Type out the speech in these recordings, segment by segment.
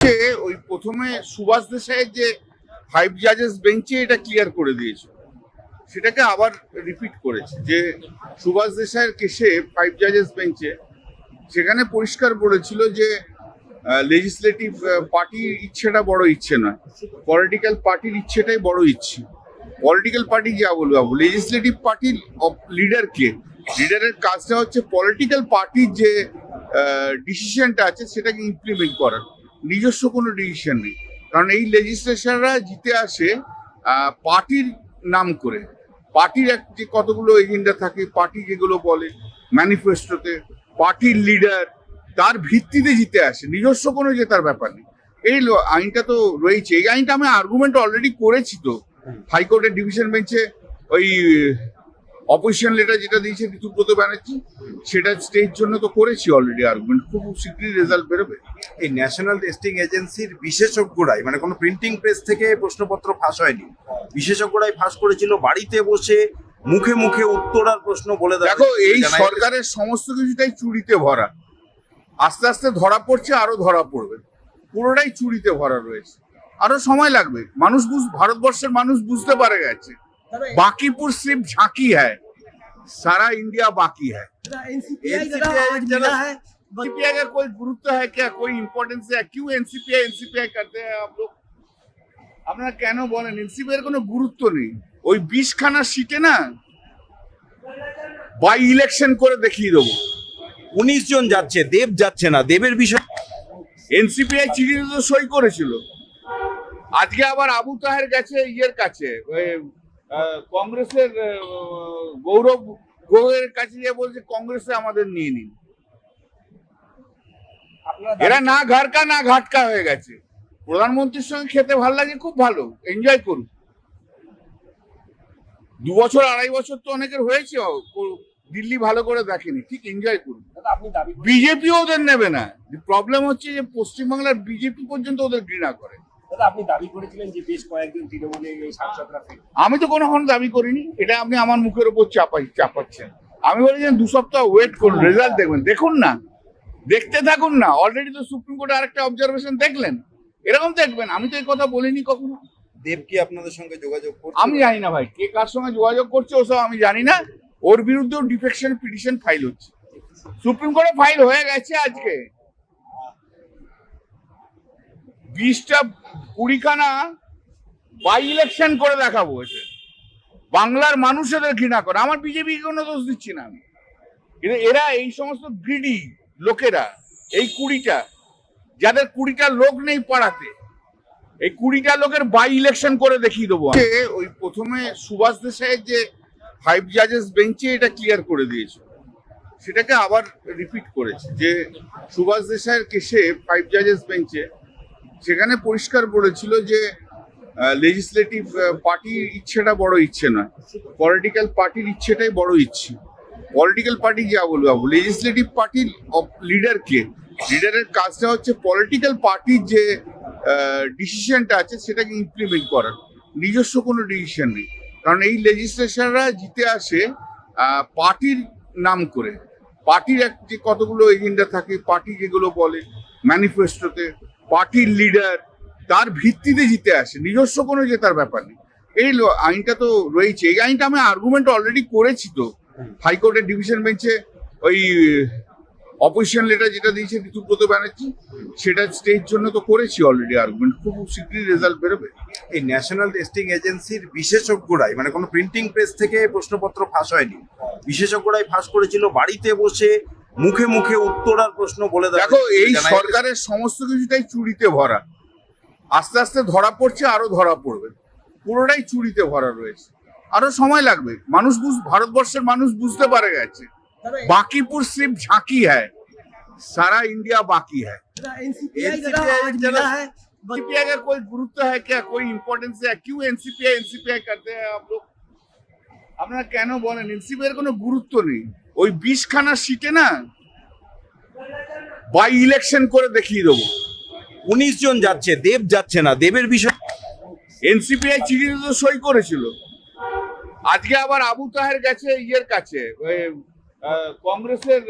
যে ওই প্রথমে সুভাষ দেশাইয়ের যে 5 জাজেস বেঞ্চে এটা ক্লিয়ার করে দিয়েছে, সেটাকে আবার রিপিট করেছে যে সুভাষ দেশাইয়ের কেসে 5 জাজেস বেঞ্চে সেখানে পরিষ্কার বলেছিল যে লেজিসলেটিভ পার্টির ইচ্ছেটা বড় ইচ্ছে নয়, পলিটিক্যাল পার্টির ইচ্ছেটাই বড় ইচ্ছে। পলিটিক্যাল পার্টি যা বলবো, লেজিসলেটিভ পার্টির লিডারের কাজটা হচ্ছে পলিটিক্যাল পার্টির যে ডিসিশনটা আছে সেটাকে ইমপ্লিমেন্ট করার, নিজস্ব কোনো ডিসিশন নেই। কারণ এই লেজিসলেশনরা জিতে আসে পার্টির নাম করে। পার্টির যে কতগুলো এজেন্ডা থাকে, পার্টি যেগুলো বলে ম্যানিফেস্টোতে, পার্টির লিডার তার ভিত্তিতে জিতে আসে, নিজস্ব কোনো জেতার ব্যাপার নেই। এই আইনটা তো রয়েছে, এই আইনটা আমি আর্গুমেন্ট অলরেডি করেছি তো হাইকোর্টের ডিভিশন বেঞ্চে। ওই অপোজিশন লেটার যেটা দিয়েছে ঋতুব্রত ব্যানার্জি, সেটা স্টেজ জন্য তো করেছি অলরেডি আর্গুমেন্ট, খুব শীঘ্রই রেজাল্ট বেরোবে। এই ন্যাশনাল টেস্টিং এজেন্সির বিশেষজ্ঞরাই, মানে কোনো প্রিন্টিং প্রেস থেকে প্রশ্নপত্র ফাঁস হয়নি, বিশেষজ্ঞরাই ফাঁস করেছিল, বাড়িতে বসে মুখে মুখে উত্তরার প্রশ্ন বলে দেয়। দেখো, এই সরকারের সমস্ত কিছুটাই চুরিতে ভরা, আস্তে আস্তে ধরা পড়ছে, আরো ধরা পড়বে, পুরোটাই চুরিতে ভরা রয়েছে, আরো সময় লাগবে। ভারতবর্ষের মানুষ বুঝতে পারে গেছে बाकीपुर सिर्फ झांकी है, सारा इंडिया बाकी है। एनसीपीआई का कोई गुरुत्व है क्या, कोई इम्पोर्टेंस है? क्यों एनसीपीआई करते हैं आप लोग? আপনারা কেন বলেন এনসিপি এর কোনো গুরুত্ব নেই? ওই 20খানা সিটে না বাই ইলেকশন করে দেখিয়ে দেবো। 19 জন যাচ্ছে, দেব যাচ্ছে না। দেবের বিষয় এনসিপিআই চিঠিতে তো সই করেছিল, আজকে আবার আবু তাহের গেছে ইয়ের কাছে, কংগ্রেসের গৌরব গোয়ের কাছে গিয়ে বলছে কংগ্রেসে আমাদের নিয়ে নিন। এরা না ঘাটকা না ঘাটকা হয়ে গেছে। প্রধানমন্ত্রীর সঙ্গে খেতে ভালো লাগে, খুব ভালো, এনজয় করুন। 2 বছর 2.5 বছর তো অনেকের হয়েছে, দিল্লি ভালো করে দেখেনি, ঠিক এনজয় করুন। বিজেপিও ওদের নেবে না। প্রবলেম হচ্ছে যে পশ্চিমবাংলার বিজেপি পর্যন্ত ওদের ঘৃণা করে। আপনি দাবি করেছিলেন যে বেশ কয়েকজন তৃণমূলের এই সাংসদরা। আমি তো কখনো দাবি করিনি, এটা আপনি আমার মুখের উপর চাপাচ্ছেন। আমি বলি যে 2 সপ্তাহ ওয়েট করুন, রেজাল্ট দেখবেন, দেখুন না, দেখতে থাকুন না। অলরেডি তো সুপ্রিম কোর্টে আরেকটা অবজারভেশন দেখলেন, এরকম দেখবেন। আমি তো এই কথা বলিনি কখনো। দেব কি আপনাদের সঙ্গে যোগাযোগ করছে? আমি জানি না ভাই, কে কার সঙ্গে যোগাযোগ করছে ওসব আমি জানি না। ওর বিরুদ্ধেও ডিফেকশন পিটিশন ফাইল হচ্ছে, সুপ্রিম কোর্টে ফাইল হয়ে গেছে। আজকে 20-20খানা বাই ইলেকশন করে দেখাবো। বাংলার মানুষ এদের ঘৃণা করে। আমার বিজেপি কোনো দোষ দিচ্ছি না আমি, কিন্তু এরা এই সমস্ত গ্রিডি লোকেরা, এই 20টা যাদের 20টা লোক নেই পাড়াতে, এই 20টা লোকের বাই ইলেকশন করে দেখিয়ে দেবো। ওই প্রথমে সুভাষ দেশাইয়ের যে 5 জাজেস বেঞ্চে এটা ক্লিয়ার করে দিয়েছে, সেটাকে আবার রিপিট করেছে যে সুভাষ দেশাইয়ের কেসে 5 জাজেস বেঞ্চে সেখানে পরিষ্কার বলেছিল যে লেজিসলেটিভ পার্টির ইচ্ছেটা বড় ইচ্ছে নয়, পলিটিক্যাল পার্টির ইচ্ছেটাই বড় ইচ্ছে। পলিটিক্যাল পার্টি যা বলবো, লেজিসলেটিভ পার্টির লিডারের কাজটা হচ্ছে পলিটিক্যাল পার্টির যে ডিসিশনটা আছে সেটাকে ইমপ্লিমেন্ট করার, নিজস্ব কোনো ডিসিশন নেই। কারণ এই লেজিসলেশনরা জিতে আসে পার্টির নাম করে। পার্টির যে কতগুলো এজেন্ডা থাকে, পার্টি যেগুলো বলে ম্যানিফেস্টোতে, পার্টির লিডার তার ভিত্তিতে জিতে আসে, নিজস্ব কোনো জেতার ব্যাপার নেই। এই আইনটা তো রয়েছে, এই আইনটা আমি আর্গুমেন্ট অলরেডি করেছি তো হাইকোর্টের ডিভিশন বেঞ্চে। ওই অপোজিশন লেটার যেটা দিয়েছে ঋতুব্রত ব্যানার্জি, সেটা স্টেজ জন্য তো করেছি অলরেডি আর্গুমেন্ট, খুব শীঘ্রই রেজাল্ট বেরোবে। এই ন্যাশনাল টেস্টিং এজেন্সির বিশেষজ্ঞরাই, মানে কোনো প্রিন্টিং প্রেস থেকে প্রশ্নপত্র ফাঁস হয়নি, বিশেষজ্ঞরাই ফাঁস করেছিল, বাড়িতে বসে মুখে মুখে উত্তরার প্রশ্ন বলে দেয়। দেখো, এই সরকারের সমস্ত কিছুটাই চুরিতে ভরা, আস্তে আস্তে ধরা পড়ছে, আরো ধরা পড়বে, পুরোটাই চুরিতে ভরা রয়েছে, আরো সময় লাগবে। ভারতবর্ষের মানুষ বুঝতে পারে গেছে बाकीपुर सिर्फ झांकी है, सारा इंडिया बाकी है। एनसीपीआई का कोई गुरुत्व है क्या, कोई इम्पोर्टेंस है? क्यों एनसीपीआई करते हैं आप लोग? আপনারা কেন বলেন এনসিপি এর কোনো গুরুত্ব নেই? ওই 20খানা সিটে না বাই ইলেকশন করে দেখিয়ে দেবো। 19 জন যাচ্ছে, দেব যাচ্ছে না। দেবের বিষয় এনসিপিআই চিঠিতে তো সই করেছিল, আজকে আবার আবু তাহের গেছে ইয়ের কাছে, কংগ্রেসের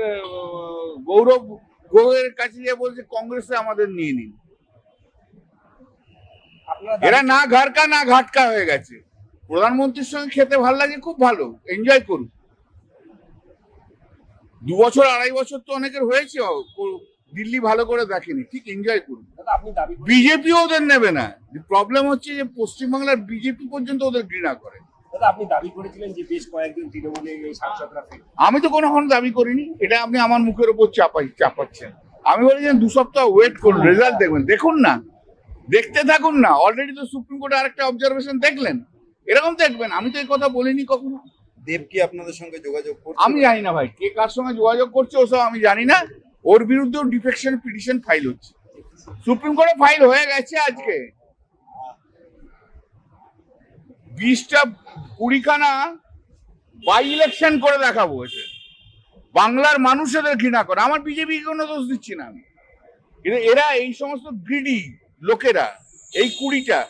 গৌরব গোয়ের কাছে গিয়ে বলছে কংগ্রেসে আমাদের নিয়ে নিন। এরা না ঘাড়কা না ঘাটকা হয়ে গেছে। প্রধানমন্ত্রীর সঙ্গে খেতে ভালো লাগে, খুব ভালো, এনজয় করুন। 2 বছর 2.5 বছর তো অনেকের হয়েছে, দিল্লি ভালো করে দেখেনি, ঠিক এনজয় করুন। দাদা আপনি দাবি করেন বিজেপিও ওদের নেবে না। প্রবলেম হচ্ছে যে পশ্চিমবাংলার বিজেপি পর্যন্ত ওদের ঘৃণা করে। দাদা আপনি দাবি করেছিলেন যে বেশ কয়েকজন তৃণমূলের এই সাংসদরা ফেল। আমি তো কখনো দাবি করিনি, এটা আপনি আমার মুখের উপর চাপাচ্ছেন। আমি বলেছিলাম 2 সপ্তাহ ওয়েট করুন, রেজাল্ট দেখবেন, দেখুন না, দেখতে থাকুন না। অলরেডি তো সুপ্রিম কোর্টে আরেকটা অবজারভেশন দেখলেন, এরকম দেখবেন। আমি তো এই কথা বলিনি কখনো। দেব কি আপনাদের সঙ্গে যোগাযোগ করছে? আমি জানি না ভাই, কে কার সঙ্গে যোগাযোগ করছে ওসব আমি জানি না। ওর বিরুদ্ধেও ডিফেকশন পিটিশন ফাইল হচ্ছে, সুপ্রিম কোর্টে ফাইল হয়ে গেছে। আজকে 20টা 20খানা বাই ইলেকশন করে দেখাবো। এতে বাংলার মানুষ এদের ঘৃণা করে। আমার বিজেপি কোনো দোষ দিচ্ছি না আমি, কিন্তু এরা এই সমস্ত গ্রিডি লোকেরা, এই 20টা,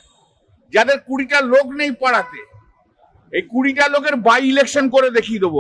যাদের 20টা লোক নেই পাড়াতে, এই 20টা লোকের বাই ইলেকশন করে দেখিয়ে দেবো।